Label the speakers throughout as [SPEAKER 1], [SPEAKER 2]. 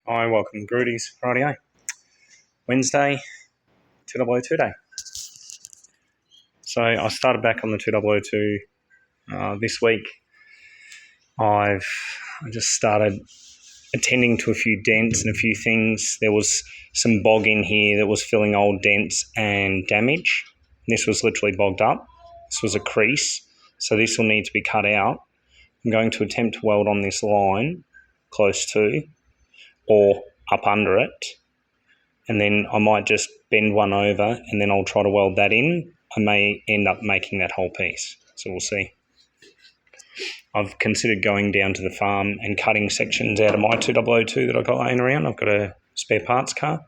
[SPEAKER 1] Hi, welcome to Grudy's Radio. Wednesday, 2002 day. So I started back on the 2002 this week. I just started attending to a few dents and a few things. There was some bog in here that was filling old dents and damage. This was literally bogged up. This was a crease, so this will need to be cut out. I'm going to attempt to weld on this line close to or up under it. And then I might just bend one over and then I'll try to weld that in. I may end up making that whole piece, so we'll see. I've considered going down to the farm and cutting sections out of my 2002 that I got laying around. I've got a spare parts car.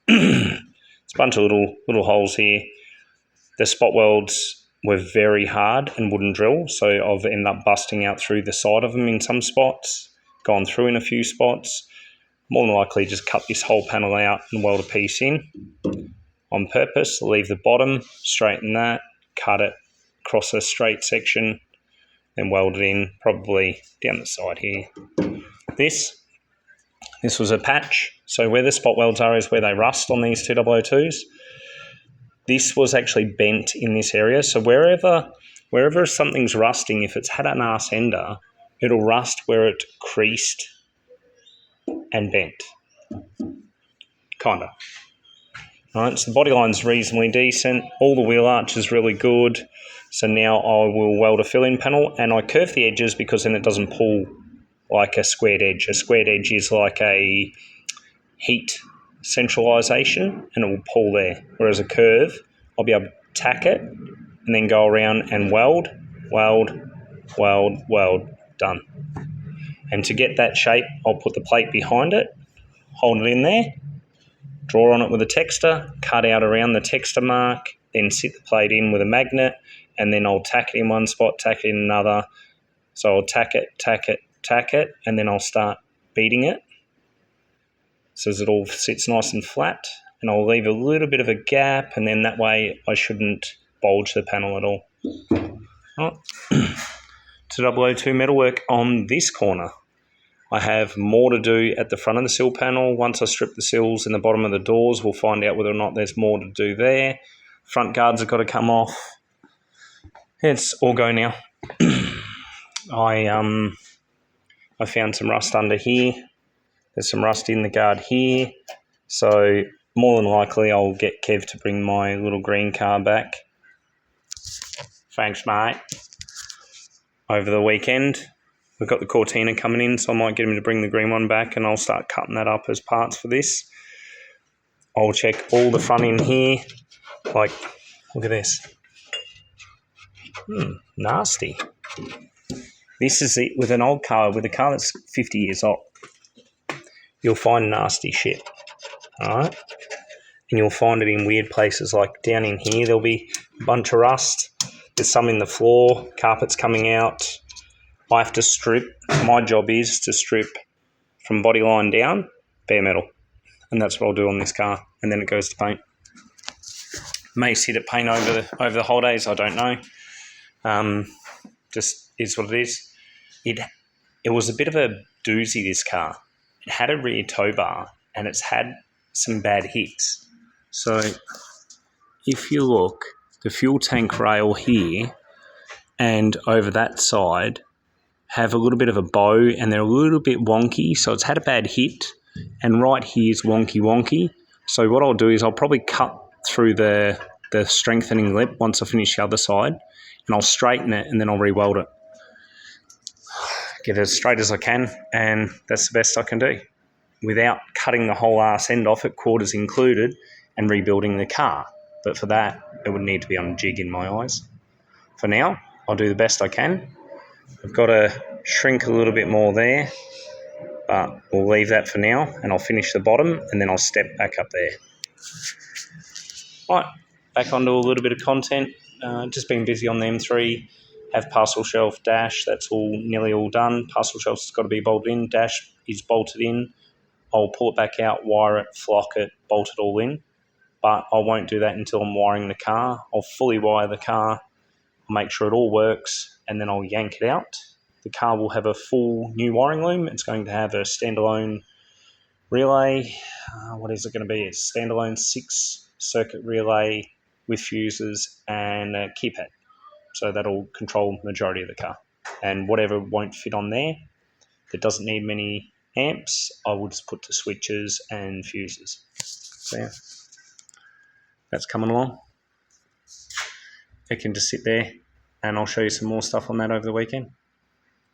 [SPEAKER 1] It's a bunch of little holes here. The spot welds were very hard and wouldn't drill, so I've ended up busting out through the side of them in some spots, gone through in a few spots. More than likely just cut this whole panel out and weld a piece in on purpose. Leave the bottom, straighten that, cut it across a straight section, then weld it in probably down the side here. This was a patch. So where the spot welds are is where they rust on these 2002s. This was actually bent in this area. So wherever something's rusting, if it's had an arse ender, it'll rust where it creased and bent, kind of. All right, so the body line's reasonably decent. All the wheel arch is really good. So now I will weld a fill-in panel, and I curve the edges because then it doesn't pull like a squared edge. A squared edge is like a heat centralisation, and it will pull there. Whereas a curve, I'll be able to tack it and then go around and weld, done. And to get that shape, I'll put the plate behind it, hold it in there, draw on it with a texter, cut out around the texter mark, then sit the plate in with a magnet, and then I'll tack it in one spot, tack it in another. So I'll tack it, and then I'll start beating it so as it all sits nice and flat. And I'll leave a little bit of a gap, and then that way I shouldn't bulge the panel at all. Oh. 2002 metalwork on this corner. I have more to do at the front of the sill panel. Once I strip the sills in the bottom of the doors, we'll find out whether or not there's more to do there. Front guards have got to come off. It's all go now. I found some rust under here. There's some rust in the guard here. So more than likely I'll get Kev to bring my little green car back. Thanks, mate. Over the weekend. We've got the Cortina coming in, so I might get him to bring the green one back and I'll start cutting that up as parts for this. I'll check all the front in here. Like, look at this. Nasty. This is it with an old car, with a car that's 50 years old. You'll find nasty shit, all right? And you'll find it in weird places, like down in here, there'll be a bunch of rust. There's some in the floor, carpet's coming out. I have to strip. My job is to strip from body line down, bare metal. And that's what I'll do on this car. And then it goes to paint. May sit at paint over the holidays, I don't know. Just is what it is. It was a bit of a doozy, this car. It had a rear tow bar and it's had some bad hits. So if you look, the fuel tank rail here and over that side have a little bit of a bow and they're a little bit wonky. So it's had a bad hit and right here is wonky. So what I'll do is I'll probably cut through the strengthening lip once I finish the other side and I'll straighten it and then I'll re-weld it. Get it as straight as I can, and that's the best I can do without cutting the whole arse end off it, quarters included, and rebuilding the car. But for that, it would need to be on a jig in my eyes. For now, I'll do the best I can. I've got to shrink a little bit more there, but we'll leave that for now, and I'll finish the bottom, and then I'll step back up there. Right, back onto a little bit of content. Just been busy on the M3. Have parcel shelf, dash, that's nearly all done. Parcel shelf's got to be bolted in, dash is bolted in. I'll pull it back out, wire it, flock it, bolt it all in. But I won't do that until I'm wiring the car. I'll fully wire the car, make sure it all works, and then I'll yank it out. The car will have a full new wiring loom. It's going to have a standalone Relay, what is it going to be? It's standalone 6-circuit relay with fuses and a keypad. So that'll control the majority of the car. And whatever won't fit on there that doesn't need many amps, I will just put the switches and fuses. So yeah, that's coming along. It can just sit there, and I'll show you some more stuff on that over the weekend.